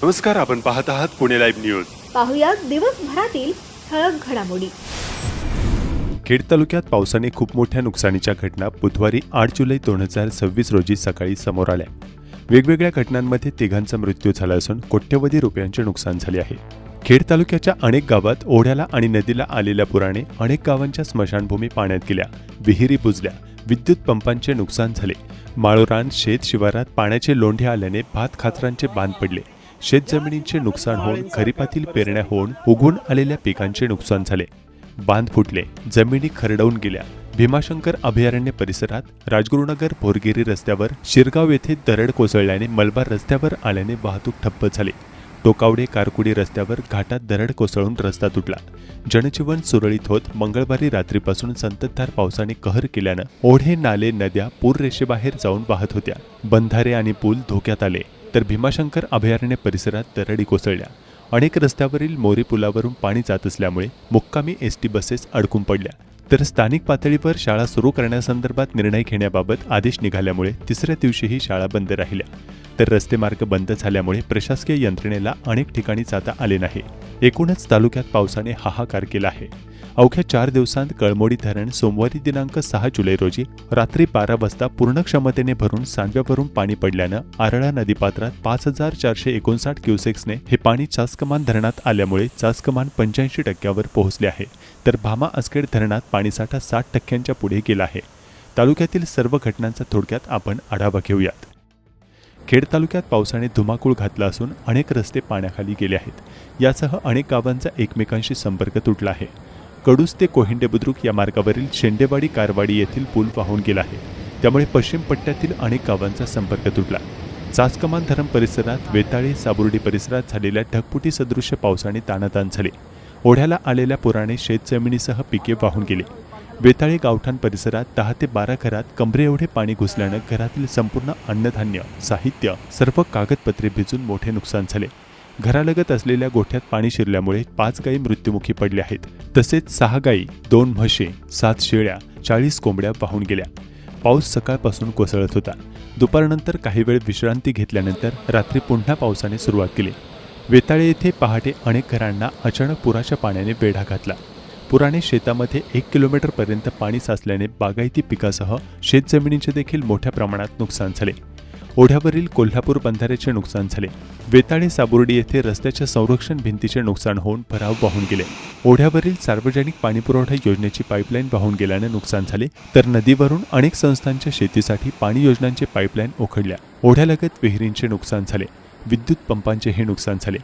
नमस्कार, आपण पाहत आहात पुणे लाईव्ह न्यूज. पाहुयात दिवसभरातील ठळक घडामोडी. खेड तालुक्यात पावसाने खूप मोठ्या नुकसानीच्या घटना बुधवारी 8 जुलै 2026 रोजी सकाळी समोर आल्या. वेगवेगळ्या घटनांमध्ये तिघांचा मृत्यू झाला असून कोट्यवधी रुपयांचे नुकसान झाले आहे. खेड तालुक्याच्या अनेक गावात ओढ्याला आणि नदीला आलेल्या पुराने अनेक गावांच्या स्मशानभूमी पाण्यात गेल्या, विहिरी बुजल्या, विद्युत पंपांचे नुकसान झाले. माळोरान शेत शिवारात पाण्याचे लोंढे आल्याने भात खाचरांचे बांध पडले. शेतजमिनींचे नुकसान होऊन खरीपातील पेरण्या होऊन उगवून आलेल्या पिकांचे नुकसान झाले. बांध फुटले, जमिनी खरडवून गेल्या. भीमाशंकर अभयारण्य परिसरात राजगुरुनगर भोरगिरी रस्त्यावर शिरगाव येथे दरड कोसळल्याने मलबार रस्त्यावर आल्याने वाहतूक ठप्प झाली. टोकावडे कारकुडी रस्त्यावर घाटात दरड कोसळून रस्ता तुटला. जनजीवन सुरळीत होत मंगळवारी रात्रीपासून संततधार पावसाने कहर केल्यानं ओढे, नाले, नद्या पूररेषेबाहेर जाऊन वाहत होत्या. बंधारे आणि पूल धोक्यात आले, तर भीमाशंकर अभयारण्य परिसरात दरडी कोसळल्या. अनेक रस्त्यावरील मोरी पुलावरून पाणी जात असल्यामुळे मुक्कामी एसटी बसेस अडकून पडल्या. तर स्थानिक पातळीवर शाळा सुरू करण्यासंदर्भात निर्णय घेण्याबाबत आदेश निघाल्यामुळे तिसऱ्या दिवशीही शाळा बंद राहिल्या. तर रस्ते मार्ग बंद झाल्यामुळे प्रशासकीय यंत्रणेला अनेक ठिकाणी जाता आले नाही. एकूणच तालुक्यात पावसाने हाहाकार केला आहे. अवघ्या 4 दिवसांत कळमोडी धरण सोमवारी दिनांक 6 जुलै रोजी रात्री 12 वाजता पूर्ण क्षमतेने भरून सांडव्यावरून पाणी पडल्यानं आरळा नदीपात्रात 5459 क्युसेक्सने हे पाणी चासकमान धरणात आल्यामुळे चासकमान 85% पोहोचले आहे. तर भामा आसखेड धरणात पाणीसाठा 60% पुढे गेला आहे. तालुक्यातील सर्व घटनांचा थोडक्यात आपण आढावा घेऊयात. खेड तालुक्यात पावसाने धुमाकूळ घातला असून अनेक रस्ते पाण्याखाली गेले आहेत. यासह अनेक गावांचा एकमेकांशी संपर्क तुटला आहे. कडूस ते कोहिंडे बुद्रुक या मार्गावरील शेंडेवाडी कारवाडी येथील पूल वाहून गेला आहे. त्यामुळे पश्चिम पट्ट्यातील अनेक गावांचा संपर्क तुटला. चासकमान धरण परिसरात वेताळे साबुर्डी परिसरात झालेल्या ढगफुटी सदृश्य पावसाने ताणाताण झाले. ओढ्याला आलेल्या पुराने शेतजमिनीसह पिके वाहून गेले. वेताळे गावठाण परिसरात 10 ते 12 घरात कमरे एवढे पाणी घुसल्यानं घरातील संपूर्ण अन्नधान्य, साहित्य, सर्व कागदपत्रे भिजून मोठे नुकसान झाले. घरालगत असलेल्या गोठ्यात पाणी शिरल्यामुळे 5 गायी मृत्युमुखी पडल्या आहेत. तसेच 6 गायी, 2 म्हशी, 7 शेळ्या, 40 कोंबड्या वाहून गेल्या. पाऊस सकाळपासून कोसळत होता. दुपारनंतर काही वेळ विश्रांती घेतल्यानंतर रात्री पुन्हा पावसाने सुरुवात केली. वेताळे येथे पहाटे अनेक घरांना अचानक पुराच्या पाण्याने वेढा घातला. पुराने शेतामध्ये 1 किलोमीटरपर्यंत पाणी साचल्याने बागायती पिकासह शेतजमिनीचे देखील मोठ्या प्रमाणात नुकसान झाले. ओढ्यावरील कोल्हापूर बंधाऱ्याचे नुकसान झाले. वेताळे साबुर्डी येथे रस्त्याच्या संरक्षण भिंतीचे नुकसान होऊन भराव वाहून गेले. ओढ्यावरील सार्वजनिक पाणीपुरवठा योजनेची पाईपलाईन वाहून गेल्याने नुकसान झाले. तर नदीवरून अनेक संस्थांच्या शेतीसाठी पाणी योजनांचे पाईपलाईन उखडल्या. ओढ्यालगत विहिरींचे नुकसान झाले. विद्युत पंपांचेही नुकसान झाले.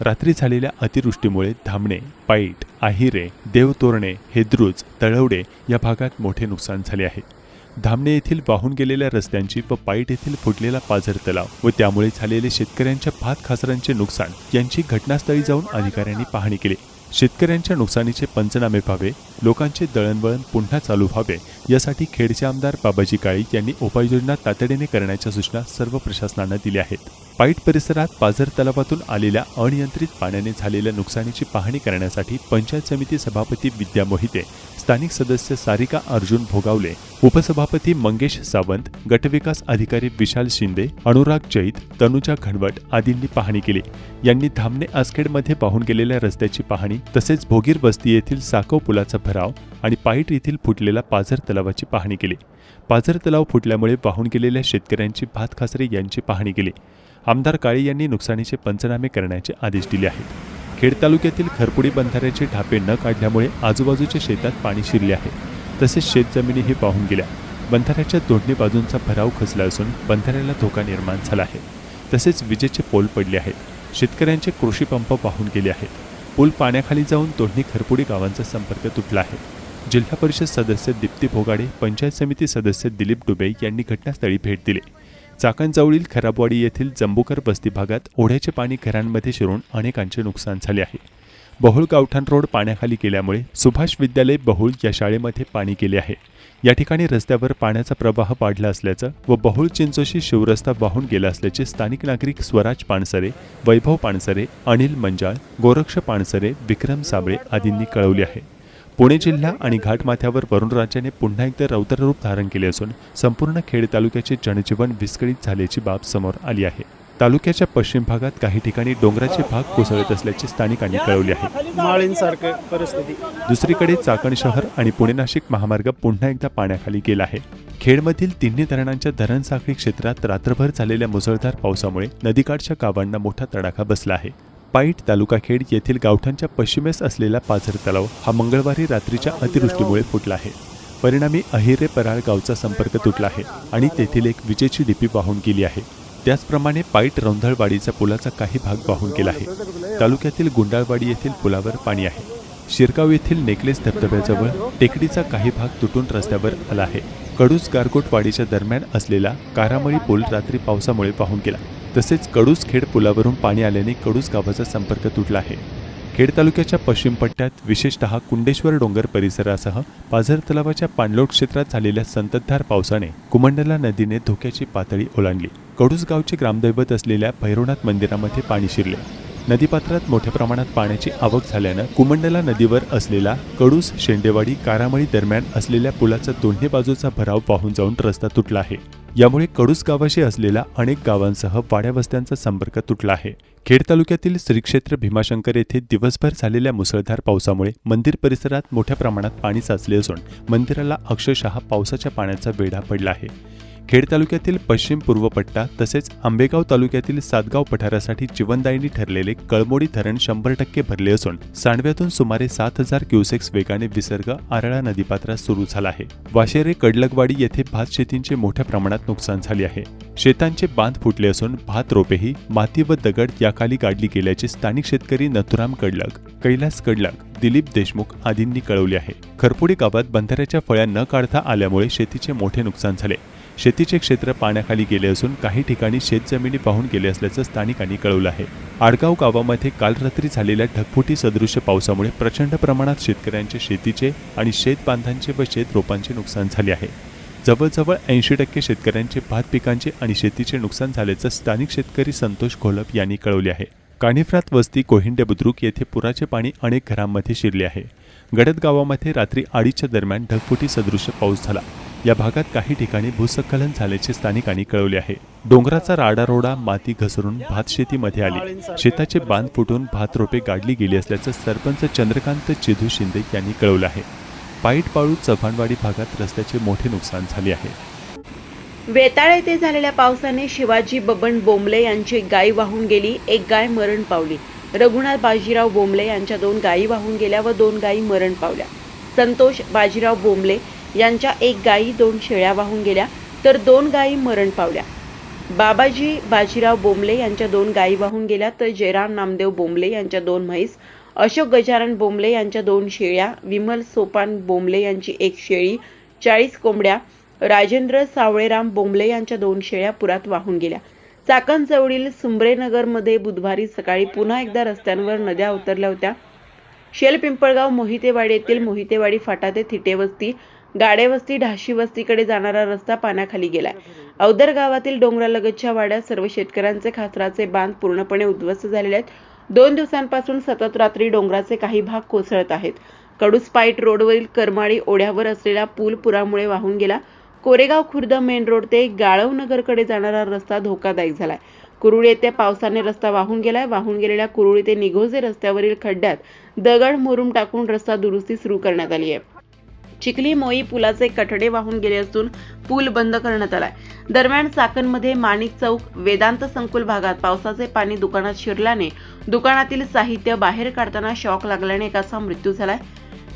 रात्री झालेल्या अतिवृष्टीमुळे धामणे, पाईट, आहिरे, देवतोरणे, हेद्रुज, तळवडे या भागात मोठे नुकसान झाले आहे. धामणे येथील वाहून गेलेल्या रस्त्यांची व पाईट येथील फुटलेला पाझर तलाव व त्यामुळे झालेले शेतकऱ्यांच्या भात खाचरांचे नुकसान यांची घटनास्थळी जाऊन अधिकाऱ्यांनी पाहणी केली. शेतकऱ्यांच्या नुकसानीचे पंचनामे व्हावे, लोकांचे दळणवळण पुन्हा चालू व्हावे यासाठी खेडचे आमदार बाबाजी काळे यांनी उपाययोजना तातडीने करण्याच्या सूचना सर्व प्रशासनांना दिल्या आहेत. पाईट परिसरात पाझर तलावातून आलेल्या अनियंत्रित पाण्याने झालेल्या नुकसानीची पाहणी करण्यासाठी पंचायत समिती सभापती विद्या मोहिते, स्थानिक सदस्य सारिका अर्जुन भोगावले, उपसभापती मंगेश सावंत, गटविकास अधिकारी विशाल शिंदे, अनुराग जैत, तनुजा घनवट आदींनी पाहणी केली. यांनी धामणे आसखेडमध्ये वाहून गेलेल्या रस्त्याची पाहणी तसेच भोगीर वस्ती येथील साकव पुलाचा भराव आणि पाईट येथील फुटलेला पाझर तलावाची पाहणी केली. पाझर तलाव फुटल्यामुळे वाहून गेलेल्या शेतकऱ्यांची भात खाचरे यांची पाहणी केली. आमदार काळे यांनी नुकसानीचे पंचनामे करण्याचे आदेश दिले आहेत. खेड तालुक्यातील खरपुडी बंधाऱ्याचे ढापे न काढल्यामुळे आजूबाजूच्या शेतात पाणी शिरले आहे. तसेच शेतजमिनीही वाहून गेल्या. बंधाऱ्याच्या दोन्ही बाजूंचा भराव खचला असून बंधाऱ्याला धोका निर्माण झाला आहे. तसेच विजेचे पोल पडले आहेत. शेतकऱ्यांचे कृषी पंप वाहून गेले आहेत. पूल पाण्याखाली जाऊन दोन्ही खरपुडी गावांचा संपर्क तुटला आहे. जिल्हा परिषद सदस्य दीप्ती भोगाडे, पंचायत समिती सदस्य दिलीप डुबे यांनी घटनास्थळी भेट दिली. चाकणजवळील खराबवाडी येथील जंबूकर बस्ती भागात ओढ्याचे पाणी घरांमध्ये शिरून अनेकांचे नुकसान झाले आहे. बहुळ गावठाण रोड पाण्याखाली गेल्यामुळे सुभाष विद्यालय बहुळ या शाळेमध्ये पाणी गेले आहे. या ठिकाणी रस्त्यावर पाण्याचा प्रवाह वाढला असल्याचं व बहुळ चिंचोशी शिवरस्ता वाहून गेला असल्याचे स्थानिक नागरिक स्वराज पानसरे, वैभव पानसरे, अनिल मंजाळ, गोरक्ष पानसरे, विक्रम साबळे आदींनी कळवले आहे. पुणे जिल्हा आणि घाटमाथ्यावर वरुणराजाने पुन्हा एकदा रौद्ररूप धारण केले असून संपूर्ण खेड तालुक्याचे जनजीवन विस्कळीत झाल्याची बाब समोर आली आहे. तालुक्याच्या पश्चिम भागात काही ठिकाणी डोंगराचे भाग कोसळत असल्याचे स्थानिकांनी कळवले आहे. माळींसारखी परिस्थिती. दुसरीकडे चाकण शहर आणि पुणे नाशिक महामार्ग पुन्हा एकदा पाण्याखाली गेला आहे. खेडमधील तिन्ही धरणांच्या धरण साखळी क्षेत्रात रात्रभर झालेल्या मुसळधार पावसामुळे नदीकाठच्या गावांना मोठा तडाखा बसला आहे. पाईट तालुका खेड येथील गावठांच्या पश्चिमेस असलेला पाझर तलाव हा मंगळवारी रात्रीच्या अतिवृष्टीमुळे फुटला आहे. परिणामी अहिरे पराळ गावचा संपर्क तुटला आहे आणि तेथील एक विजेची डिपी वाहून गेली आहे. त्याचप्रमाणे पाईट रौंधळवाडीचा पुलाचा काही भाग वाहून गेला आहे. तालुक्यातील गुंडाळवाडी येथील पुलावर पाणी आहे. शिरगाव येथील नेकलेस धबधब्याजवळ टेकडीचा काही भाग तुटून रस्त्यावर आला आहे. कडूस गारगोटवाडीच्या दरम्यान असलेला कारामळी पूल रात्री पावसामुळे वाहून गेला. तसेच कडूस खेड पुलावरून पाणी आल्याने कडूस गावाचा संपर्क तुटला आहे. खेड तालुक्याच्या पश्चिम पट्ट्यात विशेषतः कुंडेश्वर डोंगर परिसरासह पाझर तलावाच्या पाणलोट क्षेत्रात झालेल्या संततधार पावसाने कुमंडला नदीने धोक्याची पातळी ओलांडली. कडूस गावचे ग्रामदैवत असलेल्या भैरवनाथ मंदिरामध्ये पाणी शिरले. नदीपात्रात मोठ्या प्रमाणात पाण्याची आवक झाल्यानं कुमंडला नदीवर असलेला कडूस शेंडेवाडी कारामळी दरम्यान असलेल्या पुलाचा दोन्ही बाजूचा भराव वाहून जाऊन रस्ता तुटला आहे. यामुळे कडूस गावाशी असलेल्या अनेक गावांसह वाड्या वस्त्यांचा संपर्क तुटला आहे. खेड तालुक्यातील श्रीक्षेत्र भीमाशंकर येथे दिवसभर झालेल्या मुसळधार पावसामुळे मंदिर परिसरात मोठ्या प्रमाणात पाणी साचले असून मंदिराला अक्षरशः पावसाच्या पाण्याचा वेढा पडला आहे. खेड तालुक्यातील पश्चिम पूर्व पट्टा तसेच आंबेगाव तालुक्यातील सातगाव पठारासाठी जीवनदायिनी ठरलेले कळमोडी धरण 100% भरले असून सांडव्यातून सुमारे 7000 क्युसेक्स वेगाने विसर्ग आरळा नदीपात्रात सुरू झाला आहे. वाशेरे कडलगवाडी येथे भात शेतींचे मोठ्या प्रमाणात नुकसान झाले आहे. शेतांचे बांध फुटले असून भात रोपेही माती व दगड याखाली गाडली गेल्याचे स्थानिक शेतकरी नथुराम कडलग, कैलास कडलग, दिलीप देशमुख आदींनी कळवले आहे. खरपुडी गावात बंधाऱ्याच्या फळ्या न काढता आल्यामुळे शेतीचे मोठे नुकसान झाले. शेतीचे क्षेत्र पाण्याखाली गेले असून काही ठिकाणी शेतजमिनी वाहून गेले असल्याचं स्थानिकांनी कळवलं आहे. आडगाव गावामध्ये काल रात्री झालेल्या ढगफुटी सदृश्य पावसामुळे प्रचंड प्रमाणात शेतकऱ्यांचे शेतीचे आणि शेतबांधांचे व शेत रोपांचे नुकसान झाले आहे. जवळजवळ 80% शेतकऱ्यांचे भात पिकांचे आणि शेतीचे नुकसान झाल्याचं स्थानिक शेतकरी संतोष घोलप यांनी कळवले आहे. कानिफ्रात वस्ती कोहिंडे बुद्रुक येथे पुराचे पाणी अनेक घरांमध्ये शिरले आहे. गडद गावामध्ये रात्री 2:30च्या दरम्यान ढगफुटी सदृश्य पाऊस झाला. या भागात काही ठिकाणी भूस्खलन झाल्याचे स्थानिकांनी कळवले आहे. डोंगराचा राडारोडा माती घसरून भात शेतीमध्ये आली. शेताचे बांध फुटून भात रोपे गाडली गेली असल्याचं सरपंच चंद्रकांत चिधू शिंदे यांनी कळवलं आहे. पाईट पाळू चव्हाणवाडी भागात रस्त्याचे मोठे नुकसान झाले आहे. वेताळ येथे झालेल्या पावसाने शिवाजी बबन बोंबले यांची गाय वाहून गेली. एक गाय मरण पावली. रघुनाथ बाजीराव बोंबले यांच्या 2 गायी वाहून गेल्या व 2 गायी मरण पावल्या. संतोष बाजीराव बोंबले यांच्या 1 गायी 2 शेळ्या वाहून गेल्या तर 2 गायी मरण पावल्या. बाबाजी बाजीराव बोंबले यांच्या 2 गायी वाहून गेल्या तर जयराम नामदेव बोंबले यांच्या 2 म्हैस, अशोक गजानन बोंबले यांच्या 2 शेळ्या, विमल सोपान बोंबले यांची 1 शेळी, 40 कोंबड्या, राजेंद्र सावळेराम बोंबले यांच्या 2 शेळ्या पुरात वाहून गेल्या. चाकण जवळील सुंबरेनगरमध्ये बुधवारी सकाळी पुन्हा एकदा रस्त्यांवर नद्या उतरल्या होत्या. शेल पिंपळगाव मोहितेवाडी येथील मोहितेवाडी फाटा ते थिटेवस्ती, गाडेवस्ती, ढाशी वस्तीकडे जाणारा रस्ता पाण्याखाली गेलाय. अवदर गावातील डोंगरालगतच्या वाड्यात सर्व शेतकऱ्यांचे खासराचे बांध पूर्णपणे उद्ध्वस्त झालेले आहेत. 2 दिवसांपासून सतत रात्री डोंगराचे काही भाग कोसळत आहेत. कडूस पाईट रोडवरील करमाळी ओढ्यावर असलेला पूल पुरामुळे वाहून गेला. कोरेगाव खुर्द मेन रोड ते गाळवनगरकडे जाणारा रस्ता धोकादायक झालाय. कुरुळी येथे पावसाने रस्ता वाहून गेलाय. वाहून गेलेल्या कुरुळी ते निघोजे रस्त्यावरील खड्ड्यात दगड मुरुम टाकून रस्ता दुरुस्ती सुरू करण्यात आली आहे. चिखली मोई पुलाचे कठडे वाहून गेले असून पूल बंद करण्यात आलाय. दरम्यान चाकणमध्ये माणिक चौक वेदांत संकुल भागात पावसाचे पाणी दुकानात शिरल्याने दुकानातील साहित्य बाहेर काढताना शॉक लागल्याने एकाचा मृत्यू झालाय.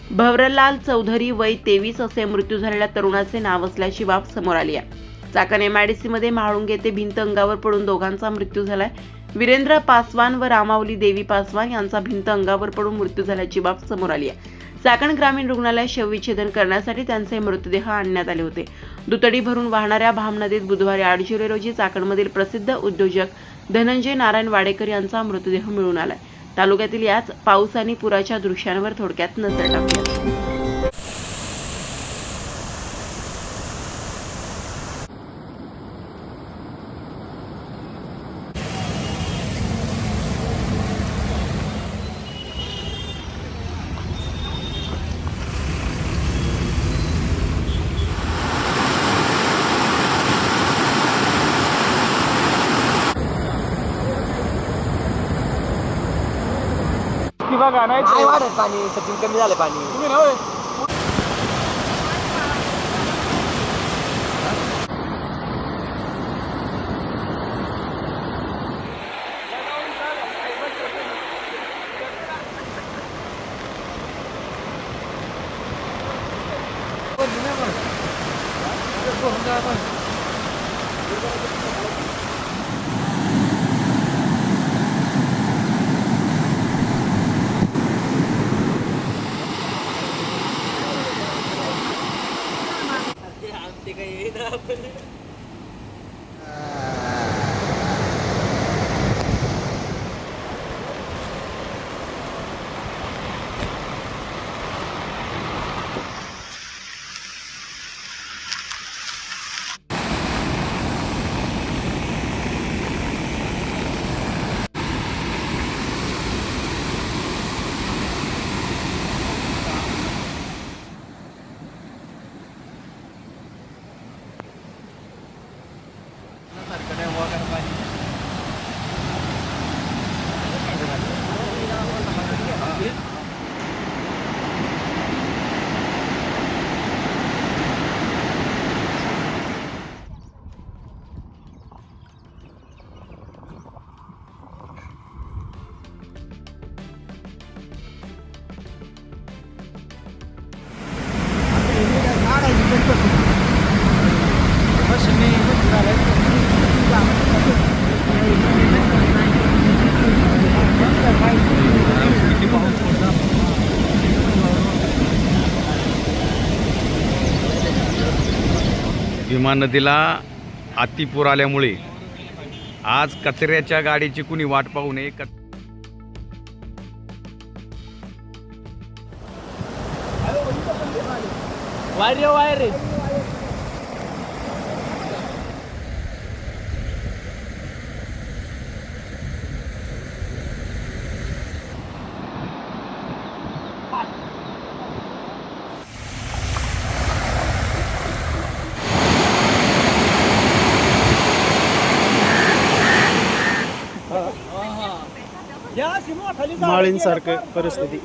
भवरलाल चौधरी वय 23 असे मृत्यू झालेल्या तरुणाचे नाव असल्याची बाब समोर आली आहे. चाकण MIDC मध्ये म्हाळुंगे येथे भिंत अंगावर पडून दोघांचा मृत्यू झालाय. वीरेंद्र पासवान व रामावली देवी पासवान यांचा भिंत अंगावर पडून मृत्यू झाल्याची बाब समोर आली आहे. चाकण ग्रामीण रुग्णालयात शवविच्छेदन करण्यासाठी त्यांचे मृतदेह आणण्यात आले होते. दुतडी भरून वाहणाऱ्या भाम नदीत बुधवारी 8 जुलै रोजी चाकणमधील प्रसिद्ध उद्योजक धनंजय नारायण वाडेकर यांचा मृतदेह मिळून आलाय. तालुक्यातील याच पाऊस आणि पुराच्या दृश्यांवर थोडक्यात नजर टाकूया. बघा नाही काय वाढत पाणी सचिन कमी झालं पाणी तुम्ही नव्हे भीमा नदीला अतिपूर आल्यामुळे आज कचऱ्याच्या गाडीची कुणी वाट पाहू नये. वायर रे माळींसारखं परिस्थिती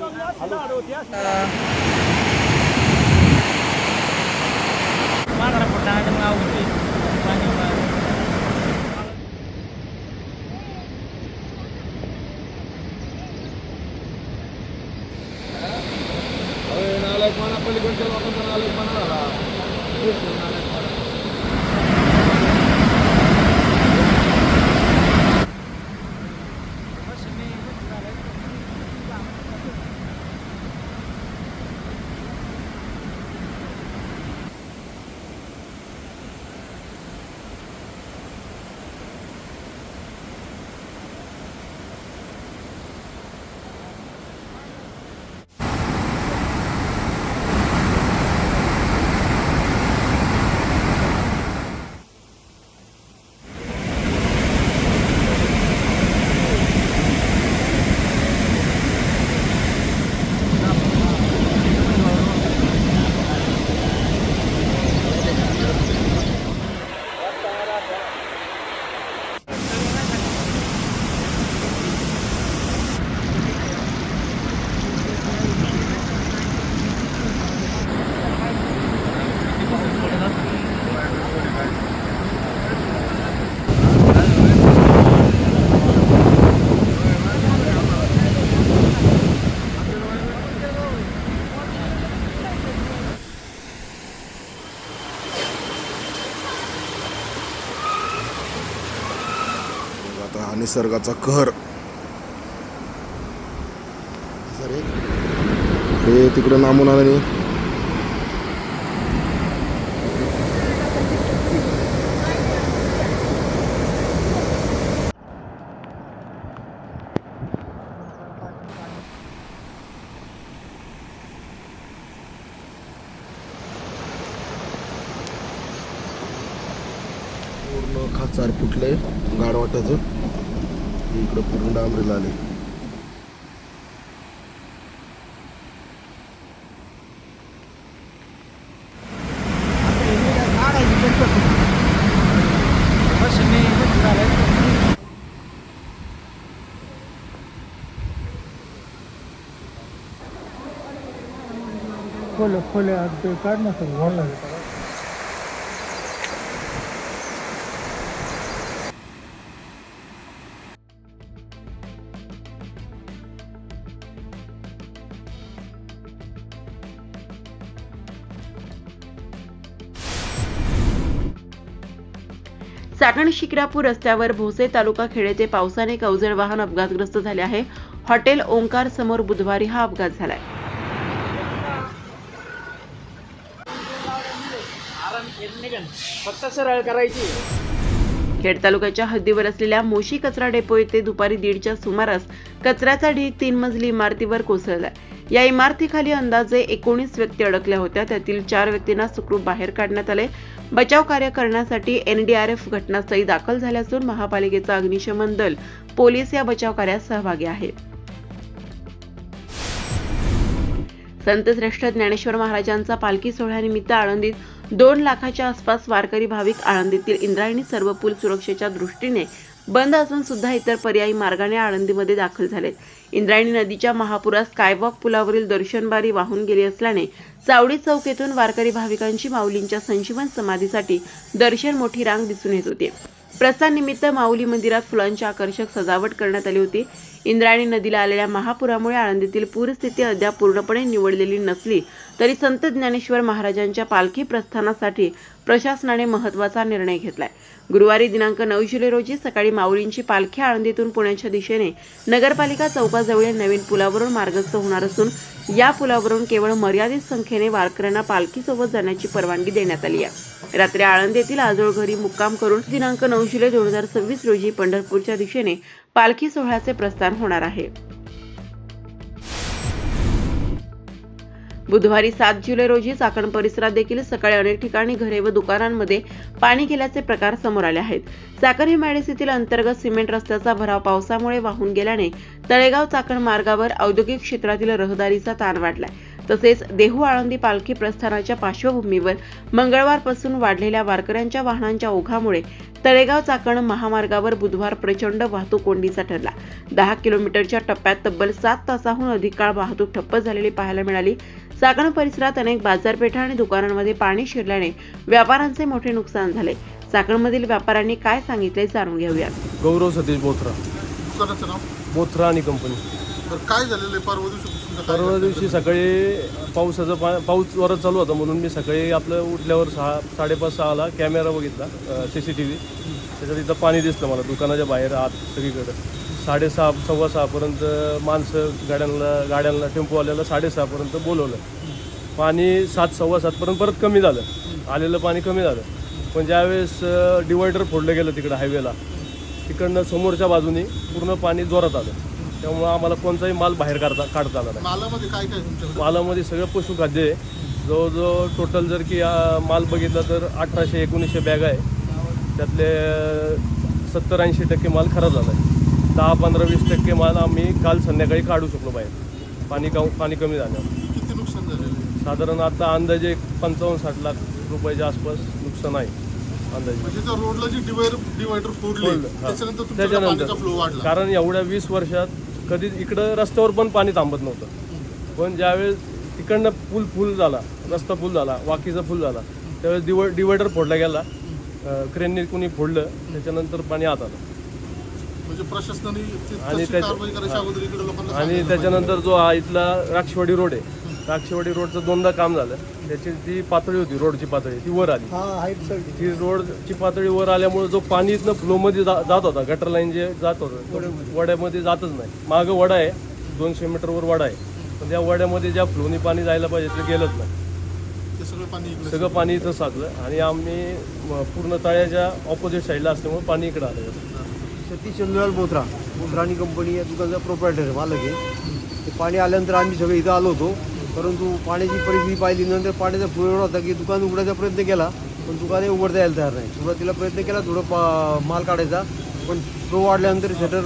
आता हा निसर्गाचा कहर. हे तिकडे नामून आलं नाही. पूर्ण खाचार फुटले गाडवाटाचं. इकडं पूर्ण डांबरीला आले. खोले ते काढ ना सर भरला चाकण शिक्रापूर रस्त्यावर भोसे तालुका खेड ते पावसाने अवजड वाहन अपघातग्रस्त झाले आहे. हॉटेल ओंकार समोर बुधवारी हा अपघात झालाय. फक्त सरळ करायची. खेड तालुक्याच्या हद्दीवर असलेल्या मोशी कचरा डेपो येथे दुपारी 1:30च्या सुमारास कचऱ्याचा ढीग 3 मजली इमारतीवर कोसळलाय. या इमारतीखाली अंदाजे 19 व्यक्ती अडकल्या होत्या. त्यातील 4 व्यक्तींना सुखरूप बाहेर काढण्यात आले. बचाव कार्य करण्यासाठी एनडीआरएफ घटनास्थळी दाखल झाले असून महापालिकेचा अग्निशमन दल, पोलीस या बचाव कार्यात सहभागी आहेत. संतश्रेष्ठ ज्ञानेश्वर महाराजांचा पालखी सोहळ्यानिमित्त आळंदीत 2 लाखाच्या आसपास वारकरी भाविक. आळंदीतील इंद्रायणी सर्व पूल सुरक्षेच्या दृष्टीने बंद असून सुद्धा इतर पर्यायी मार्गाने आळंदीमध्ये दाखल झालेत. इंद्रायणी नदीच्या महापुरात स्कायवॉक पुलावरील दर्शनबारी वाहून गेली असल्याने चावडी चौक येथून वारकरी भाविकांची माऊलींच्या संजीवन समाधीसाठी दर्शन मोठी रांग दिसून येत होती. प्रस्थाननिमित्त माऊली मंदिरात फुलांची आकर्षक सजावट करण्यात आली होती. इंद्रायणी नदीला आलेल्या महापुरामुळे आळंदीतील पूरस्थिती अद्याप पूर्णपणे निवळलेली नसली तरी संत ज्ञानेश्वर महाराजांच्या पालखी प्रस्थानासाठी प्रशासनाने महत्त्वाचा निर्णय घेतलाय. गुरुवारी दिनांक 9 जुलै रोजी सकाळी माऊलींची पालखी आळंदीतून पुण्याच्या दिशेने नगरपालिका चौकाजवळील नवीन पुलावरून मार्गस्थ होणार असून या पुलावरून केवळ मर्यादित संख्येने वारकऱ्यांना पालखीसोबत जाण्याची परवानगी देण्यात आली आहे. रात्री आळंदीतील आजोळ घरी मुक्काम करून दिनांक 9 जुलै 2026 रोजी पंढरपूरच्या दिशेने पालखी सोहळ्याचे प्रस्थान होणार आहे. बुधवारी 7 जुलै रोजी चाकण परिसरात देखील सकाळी अनेक ठिकाणी घरे व दुकानांमध्ये पाणी गेल्याचे प्रकार समोर आले आहेत. चाकण हिमायडीस येथील अंतर्गत सिमेंट रस्त्याचा भराव पावसामुळे वाहून गेल्याने तळेगाव चाकण मार्गावर औद्योगिक क्षेत्रातील रहदारीचा ताण वाढलाय. तसेच देहू आळंदी पालखी प्रस्थानाच्या पार्श्वभूमीवर मंगळवारपासून वाढलेल्या वारकऱ्यांच्या वाहनांच्या ओघामुळे तळेगाव चाकण महामार्गावर बुधवार प्रचंड वाहतूक कोंडीचा ठरला. 10 किलोमीटरच्या टप्प्यात तब्बल 7 तासाहून अधिक काळ वाहतूक ठप्प झालेली पाहायला मिळाली. चाकण परिसरात अनेक बाजारपेठा आणि दुकानांमध्ये पाणी शिरल्याने व्यापाऱ्यांचे मोठे नुकसान झाले. चाकणमधील व्यापाऱ्यांनी काय सांगितले जाणून घेऊया. गौरव सतीश बोथरा, दुकानाचं नाव? बोथरा आणि कंपनी. तर काय झालेलं आहे परवा दिवशी सकाळी पाऊस वरच चालू होता म्हणून मी सकाळी आपलं उठल्यावर 5:30-6ला कॅमेरा बघितला, CCTV. त्याच्यात इथं पाणी दिसलं मला दुकानाच्या बाहेर आत सगळीकडं. 6:30-6:15 पर्यंत माणसं गाड्यांना टेम्पोवाल्याला 6:30 बोलवलं. पाणी 7-7:15 पर्यंत परत कमी झालं, आलेलं पाणी कमी झालं. पण ज्यावेळेस डिवायडर फोडलं गेलं तिकडं हायवेला, तिकडनं समोरच्या बाजूने पूर्ण पाणी जोरात आलं. त्यामुळं आम्हाला कोणताही माल बाहेर काढता आला नाही. मालामध्ये काय काय तुमच्याकडे? मालामध्ये सगळं पशुखाद्य आहे. जवळजवळ टोटल जर की माल बघितला तर 1800-1900 बॅग आहे. त्यातले 70-80% माल खराब झाला आहे. 10-15-20% माल आम्ही काल संध्याकाळी काढू शकलो बाहेर, पाणी कमी झाल्यावर. किती नुकसान झालेलं? साधारण आता अंदाजे 55-60 लाख रुपयाच्या आसपास नुकसान आहे अंदाजे. म्हणजे त्या रोडला जी डिवायडर फोडले त्याच्यानंतर तुमच्याकडे पाण्याचा फ्लो वाढला? कारण एवढ्या 20 वर्षात कधी इकडं रस्त्यावर पण पाणी थांबत नव्हतं. पण ज्यावेळेस तिकडनं फुल झाला, रस्ता फुल झाला, वाकीचा फुल झाला, त्यावेळेस डिवायडर फोडला गेला, क्रेनने कुणी फोडलं, त्याच्यानंतर पाणी आत आलं. म्हणजे प्रशासनाने आणि कारवाई करायच्या अगोदर इकडे लोकांना आणि त्याच्यानंतर जो इथला राक्षवाडी रोड आहे, राक्षवाडी रोडचं 2दा काम झालं. त्याची जी पातळी होती, रोडची पातळी, ती वर आली. ती रोडची पातळी वर आल्यामुळे जो पाणी इथनं फ्लोमध्ये जात होता, गटर लाईन जे जात होतं तो वड्यामध्ये जातच नाही. मागं वडा आहे, 200 मीटरवर वडा आहे, पण त्या वड्यामध्ये ज्या फ्लोनी पाणी जायला पाहिजे ते गेलंच नाही. सगळं पाणी इथं साचलं आणि आम्ही पूर्ण तळ्याच्या ऑपोजिट साईडला असल्यामुळे पाणी इकडं आलं. सतीश चंद्रलाल बोथरा आणि कंपनी या दुकानाचा प्रोप्रायटर मालक आहे. ते पाणी आल्यानंतर आम्ही सगळे इथं आलो होतो, परंतु पाण्याची परिस्थिती पाहिली नंतर पाण्याचा फ्लो एवढा होता की दुकान उघडायचा प्रयत्न केला पण दुकाने उघडता यायला तयार नाही. सुरुवातीला प्रयत्न केला थोडं माल काढायचा, पण फ्लो वाढल्यानंतर शटर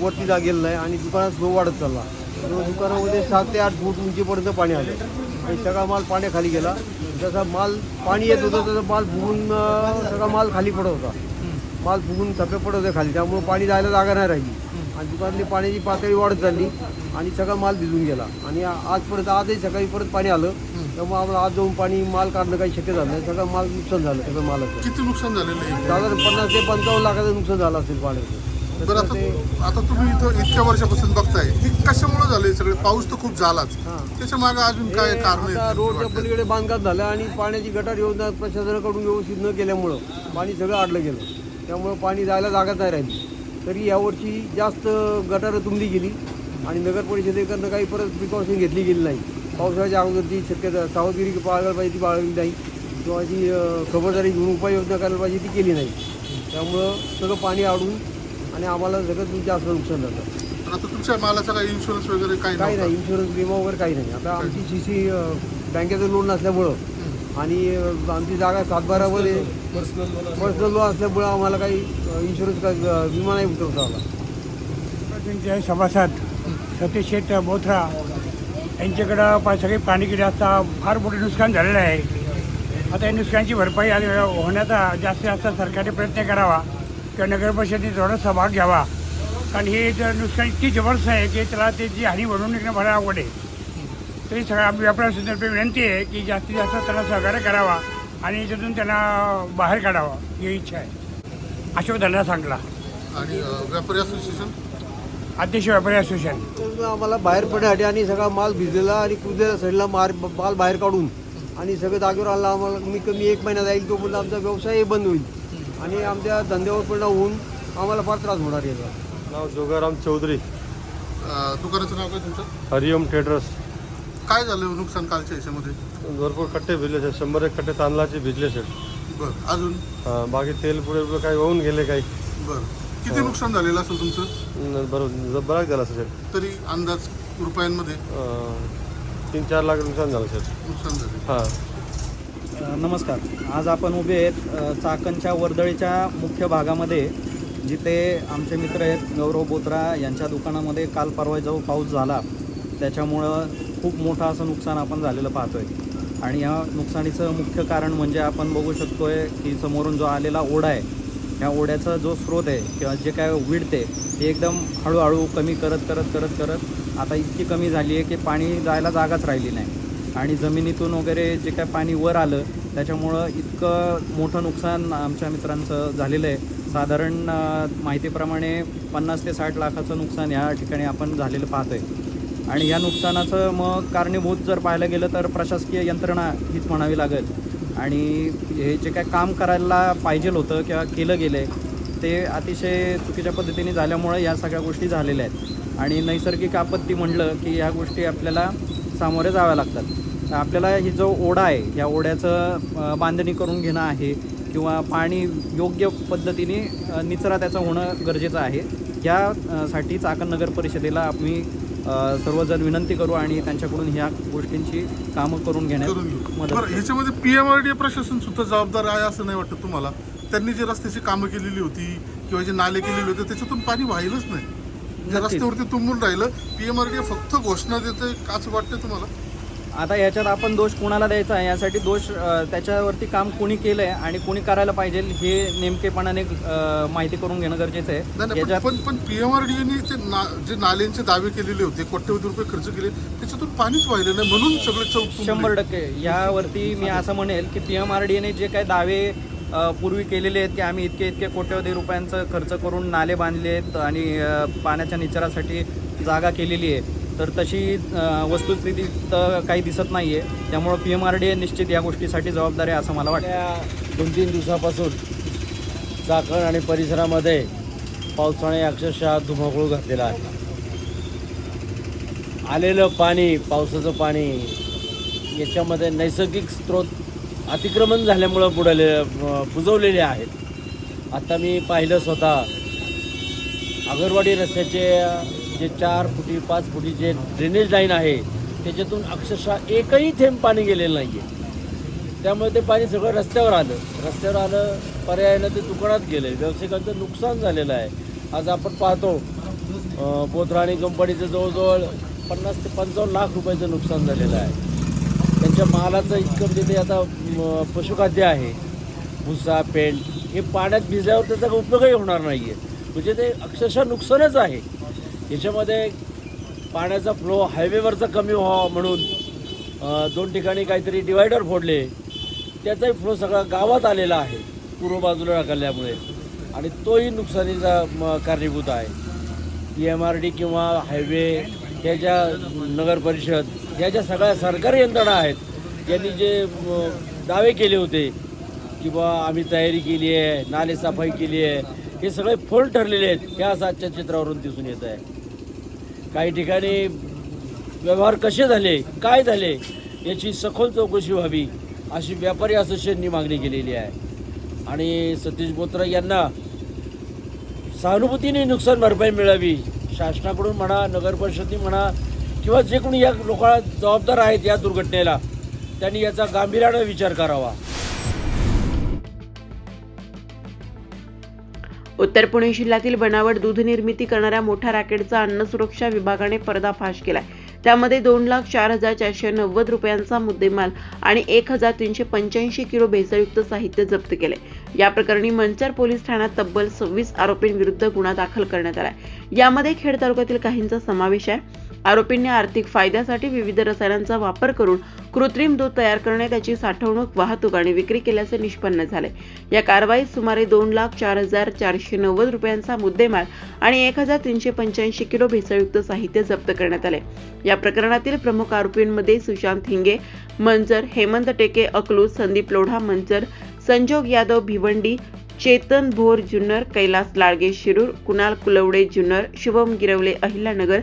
वरती गेलं नाही आणि दुकानात फ्लो वाढत चालला. दुकानामध्ये 7 ते 8 फूट उंचीपर्यंत पाणी आलं आणि सगळा माल पाण्याखाली गेला. जसा माल पाणी येत होतं तसा माल फुगून सगळा माल खाली पडत होता. माल फुगून थप्पे पडत होते खाली, त्यामुळे पाणी जायला जागा नाही राहिली आणि दुकानातली पाण्याची पातळी वाढत चालली आणि सगळा माल भिजून गेला. आणि आजपर्यंत आजही सकाळी परत पाणी आलं त्यामुळे आम्हाला आज जाऊन पाणी माल काढणं काही शक्य झालं नाही. सगळं माल नुकसान झालं, सगळं मालाचं. किती नुकसान झालेलं आहे? साधारण 50 ते 55 लाखाचं नुकसान झालं असेल पाण्याचं. बरं, आता तुम्ही इथं इतक्या वर्षापासून बघताय की कशामुळे झाले सगळे? पाऊस तर खूप झालाच, त्याच्या मागे अजून काय कारण आता रोडच्या पलीकडे बांधकाम झालं आणि पाण्याची गटार योजना प्रशासनाकडून व्यवस्थित न केल्यामुळं पाणी सगळं अडलं गेलं. त्यामुळं पाणी जायला जागाच नाही राहिली. तरी यावर्षी जास्त गटारं तुंबली गेली आणि नगर परिषदेकडनं काही परत प्रिकॉशन घेतली गेली नाही. पावसाळ्याच्या अगोदरची शक्यता सावधगिरी बाळगायला पाहिजे ती बाळगली नाही किंवा जी खबरदारी घेऊन उपाययोजना करायला पाहिजे ती केली नाही. त्यामुळं सगळं पाणी अडून आणि आम्हाला सगळं जास्त नुकसान झालं. आता तुमच्या मालाचा काही इन्शुरन्स वगैरे काही काही नाही, इन्शुरन्स विमा वगैरे काही नाही. आता आमची CC बँकेचं लोन नसल्यामुळं आणि आमची जागा 7/12मध्ये पर्सनल लोन असल्यामुळं आम्हाला काही इन्शुरन्स विमा नाही उतरवता आला. त्यांचे सभासद सतीश शेठ बोथरा यांच्याकडं सगळे पाणी गेले असता फार मोठे नुकसान झालेलं आहे. आता या नुकसानाची भरपाई होण्याचा जास्तीत जास्त सरकारने प्रयत्न करावा किंवा नगर परिषदेने थोडा सहभाग घ्यावा. कारण हे जर नुकसान इतकी जबरदस्त आहे की त्याला त्याची हानी भरून निघणं फार अवघड आहे. तरी सगळ्या व्यापाऱ्यांसंदर्भात विनंती आहे की जास्तीत जास्त त्यांना सहकार्य करावा आणि याच्यातून त्यांना बाहेर काढावा ही इच्छा आहे. अशोक धंदा सांगला आणि व्यापारी असोसिएशन अध्यक्ष व्यापारी असोसिएशन. तर आम्हाला बाहेर पडण्यासाठी आणि सगळा माल भिजलेला आणि कुजलेला सडलेला माल बाहेर काढून आणि सगळं जागेवर आला. आम्हाला कमी 1 महिना जाईल तो बोलला आमचा व्यवसाय बंद होईल आणि आमच्या धंद्यावर परिणाम होऊन आम्हाला फार त्रास होणार याचा. नाव जोगाराम चौधरी, दुकानाचं नाव काय तुमचं? हरिओम ट्रेडर्स. काय झालं नुकसान कालच्या याच्यामध्ये? भरपूर कट्टे भिजले सर, 100-1 कट्टे तांदळाचे भिजले सर. बरं, अजून बाकी तेल पुढे काही होऊन गेले काही. बरं, किती नुकसान झालेलं असेल तुमचं? बरोबर बराच झाला सर. तरी अंदाज रुपयांमध्ये 3-4 लाख नुकसान झालं सर. नुकसान झाले. हां. नमस्कार. आज आपण उभे आहेत चाकणच्या वर्दळीच्या मुख्य भागामध्ये, जिथे आमचे मित्र आहेत गौरव बोत्रा यांच्या दुकानामध्ये काल परवा जो पाऊस झाला त्याच्यामुळं खूप मोठं असं नुकसान आपण झालेलं पाहतो आहे. आणि या नुकसानीचं मुख्य कारण म्हणजे आपण बघू शकतो आहे की समोरून जो आलेला ओढा आहे, ह्या ओढ्याचा जो स्रोत आहे किंवा जे काय विडते ते एकदम हळूहळू कमी करत आता इतकी कमी झाली आहे की पाणी जायला जागाच राहिली नाही. आणि जमिनीतून वगैरे जे काय पाणी वर आलं त्याच्यामुळं इतकं मोठं नुकसान आमच्या मित्रांचं झालेलं आहे. साधारण माहितीप्रमाणे 50 ते 60 लाखाचं नुकसान या ठिकाणी आपण झालेलं पाहतो आहे. आणि या नुकसानाचं मग कारणीभूत जर पाहायला गेलं तर प्रशासकीय यंत्रणा हीच म्हणावी लागेल. आणि हे जे काय काम करायला पाहिजे होतं किंवा केलं गेलं आहे ते अतिशय चुकीच्या पद्धतीने झाल्यामुळं या सगळ्या गोष्टी झालेल्या आहेत. आणि नैसर्गिक आपत्ती म्हटलं की ह्या गोष्टी आपल्याला सामोरे जाव्या लागतात. आपल्याला ही जो ओढा आहे या ओढ्याचं बांधणी करून घेणं आहे किंवा पाणी योग्य पद्धतीने निचरा त्याचं होणं गरजेचं आहे. यासाठी चाकण नगर परिषदेला आम्ही सर्वजण विनंती करू आणि त्यांच्याकडून ह्या गोष्टींची कामं करून घेण्यात मदत बरं, करू. ह्याच्यामध्ये PMRDA प्रशासन सुद्धा जबाबदार आहे असं नाही वाटतं तुम्हाला? त्यांनी जे रस्त्याची कामं केलेली होती किंवा जे नाले केलेले होते त्याच्यातून पाणी वाहिलंच नाही, जे रस्त्यावरती तुंबून राहिलं. PMRDA फक्त घोषणा देते असं वाटतं तुम्हाला? आता याच्यात आपण दोष कोणाला द्यायचा आहे, यासाठी दोष त्याच्यावरती काम कोणी केलं आहे आणि कोणी करायला पाहिजे हे नेमकेपणाने माहिती करून घेणं गरजेचं आहे. याच्यात पण PMRDAने जे नाल्यांचे दावे केलेले होते, कोट्यवधी रुपये खर्च केले, त्याच्यातून पाणीच वाहिलं नाही म्हणून सगळे चौक तुंबले. 100% यावरती मी असं म्हणेल की PMRDAने जे काही दावे पूर्वी केलेले आहेत की आम्ही इतके कोट्यवधी रुपयांचं खर्च करून नाले बांधले आहेत आणि पाण्याच्या निचरासाठी जागा केलेली आहे, तर तशी वस्तुस्थिती तर काही दिसत नाही आहे. त्यामुळं PMRDA निश्चित या गोष्टीसाठी जबाबदार आहे असं मला वाटतं. 2-3 दिवसापासून चाकण आणि परिसरामध्ये पावसाने अक्षरशः धुमाकूळ घातलेला आहे. आलेलं पाणी, पावसाचं पाणी याच्यामध्ये नैसर्गिक स्रोत अतिक्रमण झाल्यामुळं बुजवलेले आहेत. आता मी पाहिलं स्वतः आगरवाडी रस्त्याचे जे 4 फुटी 5 फुटी जे ड्रेनेज लाईन आहे त्याच्यातून अक्षरशः एकही थेंब पाणी गेलेलं नाही आहे. त्यामुळे ते पाणी सगळं रस्त्यावर आलं, पर्यायानं ते दुकानात गेले, व्यावसायिकांचं नुकसान झालेलं आहे. आज आपण पाहतो बोथरा आणि कंपनीचं जवळजवळ 50 ते 55 लाख रुपयाचं नुकसान झालेलं आहे. त्यांच्या मालाचं इतकं म्हणजे ते आता पशुखाद्य आहे, भुसा पेंट हे पाण्यात भिजल्यावर त्याचा उपयोगही होणार नाही आहे. म्हणजे ते अक्षरशः नुकसानच आहे. याच्यामध्ये पाण्याचा फ्लो हायवेवरचा कमी व्हावा म्हणून 2 ठिकाणी काहीतरी डिवायडर फोडले, त्याचाही फ्लो सगळा गावात आलेला आहे पूर्व बाजूला ढकलल्यामुळे, आणि तोही नुकसानीचा कारणीभूत आहे. PMRD किंवा हायवे, ह्या ज्या नगर परिषद, ह्या ज्या सगळ्या सरकारी यंत्रणा आहेत, यांनी जे दावे केले होते की बा आम्ही तयारी केली आहे, नाले सफाई केली आहे, हे सगळे फोल ठरलेले आहेत, हे असं आजच्या चित्रावरून दिसून येत आहे. काही ठिकाणी व्यवहार कसे झाले, काय झाले, याची सखोल चौकशी व्हावी अशी व्यापारी असोसिएशननी मागणी केलेली आहे. आणि सतीश बोत्रा यांना सहानुभूतीने नुकसान भरपाई मिळावी, शासनाकडून म्हणा, नगर परिषदेने म्हणा, किंवा जे कोणी या लोकांना जबाबदार आहेत या दुर्घटनेला, त्यांनी याचा गांभीर्याने विचार करावा. उत्तर पुणे जिल्ह्यातील बनावट दूध निर्मिती करणाऱ्या मोठ्या रॅकेटचा अन्न सुरक्षा विभागाने पर्दाफाश केलाय. त्यामध्ये 2,04,490 रुपयांचा मुद्देमाल आणि 1,385 किलो भेसळयुक्त साहित्य जप्त केले. या प्रकरणी मंचर पोलीस ठाण्यात तब्बल 26 आरोपींविरुद्ध गुन्हा दाखल करण्यात आलाय. यामध्ये खेड तालुक्यातील काहींचा समावेश आहे. आरोपींनी आर्थिक फायद्यासाठी विविध रसायनांचा वापर करून कृत्रिम दूध तयार करणे, त्याची साठवणूक, वाहतूक आणि विक्री केल्याचे निष्पन्न झाले. या कारवाईत सुमारे 2,04,490 रुपयांचा मुद्देमाल आणि 1,385 किलो भेसळयुक्त साहित्य जप्त करण्यात आले. या प्रकरणातील प्रमुख आरोपींमध्ये सुशांत हिंगे मंचर, हेमंत टेके अकलूज, संदीप लोढा मंचर, संजोग यादव भिवंडी, चेतन भोर जुन्नर, कैलास लाडगे शिरूर, कुणाल कुलवडे जुन्नर, शुभम गिरवले अहिल्यानगर,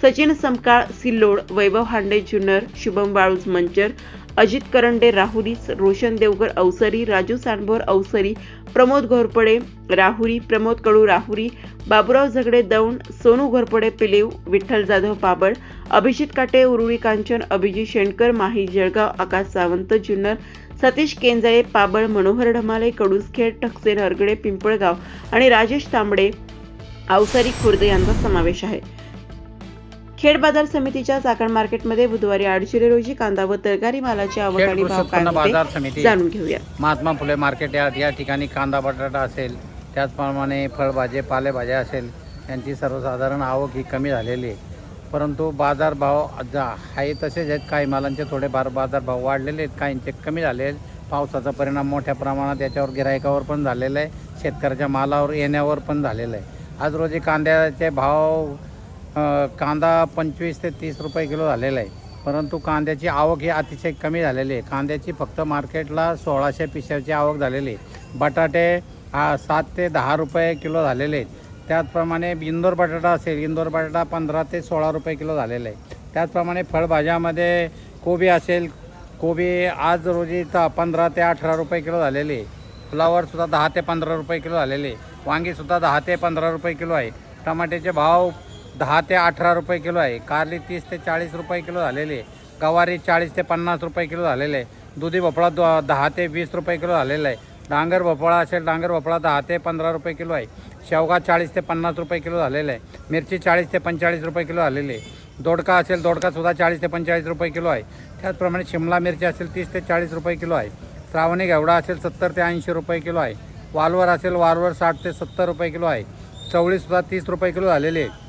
सचिन समकाळ सिल्लोड, वैभव हांडे जुन्नर, शुभम बाळूज मंचर, अजित करंडे राहुरी, रोशन देवगर अवसरी, राजू सांडभोर अवसरी, प्रमोद घोरपडे राहुरी, प्रमोद कडू राहुरी, बाबुराव झगडे दौंड, सोनू घोरपडे पिलीव, विठ्ठल जाधव पाबळ, अभिजित काटे उरुळी कांचन, अभिजित शेणकर माही जळगाव, आकाश सावंत जुन्नर, सतीश केंजळे पाबळ, मनोहर ढमाले कडुसखेड, ठकसेन हरगडे पिंपळगाव आणि राजेश तांबडे अवसरी खुर्द यांचा समावेश आहे. खेड बाजार समितीच्या चाकण मार्केटमध्ये बुधवारी 8 जुलै रोजी कांदा व तरकारी मालाची आवक आणि भाव काय बाजार होते समिती जाणून घेऊया. महात्मा फुले मार्केट यार्ड या ठिकाणी कांदा बटाटा असेल, त्याचप्रमाणे फळभाजी पालेभाज्या असेल, यांची सर्वसाधारण आवक ही कमी झालेली आहे. परंतु बाजारभाव आहे तसेच आहेत. काही मालांचे थोडे बाजारभाव वाढलेले आहेत, काहींचे कमी झाले आहेत. पावसाचा परिणाम मोठ्या प्रमाणात याच्यावर गिरायकावर पण झालेला आहे, शेतकऱ्याच्या मालावर येण्यावर पण झालेला आहे. आज रोजी कांद्याचे भाव कांदा 25 ते 30 रुपये किलो झालेला आहे. परंतु कांद्याची आवक ही अतिशय कमी झालेली आहे. कांद्याची फक्त मार्केटला 1,600 पिशव्याची आवक झालेली आहे. बटाटे 7 ते 10 रुपये किलो झालेले आहेत. त्याचप्रमाणे इंदोर बटाटा असेल, इंदोर बटाटा 15 ते 16 रुपये किलो झालेला आहे. त्याचप्रमाणे फळभाज्यामध्ये कोबी असेल, कोबी आज रोजी 15 ते 18 रुपये किलो झालेली आहे. फ्लावरसुद्धा 10 ते 15 रुपये किलो झालेले आहे. वांगीसुद्धा 10 ते 15 रुपये किलो आहे. टमाट्याचे भाव 10 ते 18 रुपये किलो आहे. कारली 30 ते 40 रुपये किलो झालेली आहे. गवारी 40 ते 50 रुपये किलो झालेले आहे. दुधी भोपळा 10 ते 20 रुपये किलो झालेला आहे. डांगर भोपळा असेल, डांगर भोपळा 10 ते 15 रुपये किलो आहे. शेवगा 40 ते 50 रुपये किलो झालेला आहे. मिरची 40 ते 45 रुपये किलो झालेली आहे. दोडका असेल, दोडकासुद्धा 40 ते 45 रुपये किलो आहे. त्याचप्रमाणे शिमला मिरची असेल 30 ते 40 रुपये किलो आहे. श्रावणी घेवडा असेल 70 ते 80 रुपये किलो आहे. वालवर असेल, वालवर 60 ते 70 रुपये किलो आहे. चवळीसुद्धा 30 रुपये किलो झालेले आहे.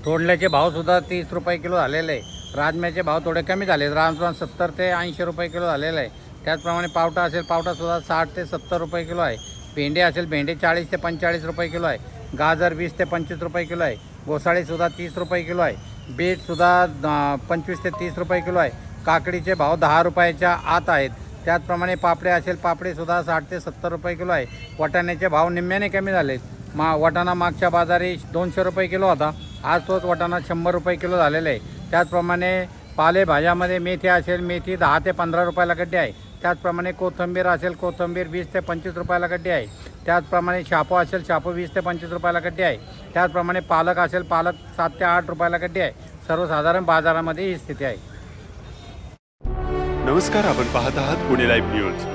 तोडल्याचे भावसुद्धा 30 रुपये किलो झालेले आहे. राजम्याचे भाव थोडे कमी झाले, राजमा 70 ते 80 रुपये किलो झालेला आहे. त्याचप्रमाणे पावटा असेल, पावटासुद्धा 60 ते 70 रुपये किलो आहे. भेंडी असेल, भेंडी 40 ते 45 रुपये किलो आहे. गाजर 20 ते 25 रुपये किलो आहे. घोसाळीसुद्धा 30 रुपये किलो आहे. बीटसुद्धा 25 ते 30 रुपये किलो आहे. काकडीचे भाव 10 रुपयाच्या आत आहेत. त्याचप्रमाणे पापडे असेल, पापडीसुद्धा 60 ते 70 रुपये किलो आहे. वाटाण्याचे भाव निम्म्याने कमी झालेत. वाटाणा मागच्या बाजारी 200 रुपये किलो होता, आज तोच वाटाणा 100 रुपये किलो झालेला आहे. त्याचप्रमाणे पालेभाज्यामध्ये मेथी असेल, मेथी 10 ते 15 रुपयाला गड्डी आहे. त्याचप्रमाणे कोथिंबीर असेल, कोथिंबीर 20 ते 25 रुपयाला गड्डी आहे. त्याचप्रमाणे शापू असेल, शापू 20 ते 25 रुपयाला गड्डी आहे. त्याचप्रमाणे पालक असेल, पालक 7 ते 8 रुपयाला गड्डी आहे. सर्वसाधारण बाजारामध्ये ही स्थिती आहे. नमस्कार, आपण पाहत आहात पुणे लाईव्ह न्यूज.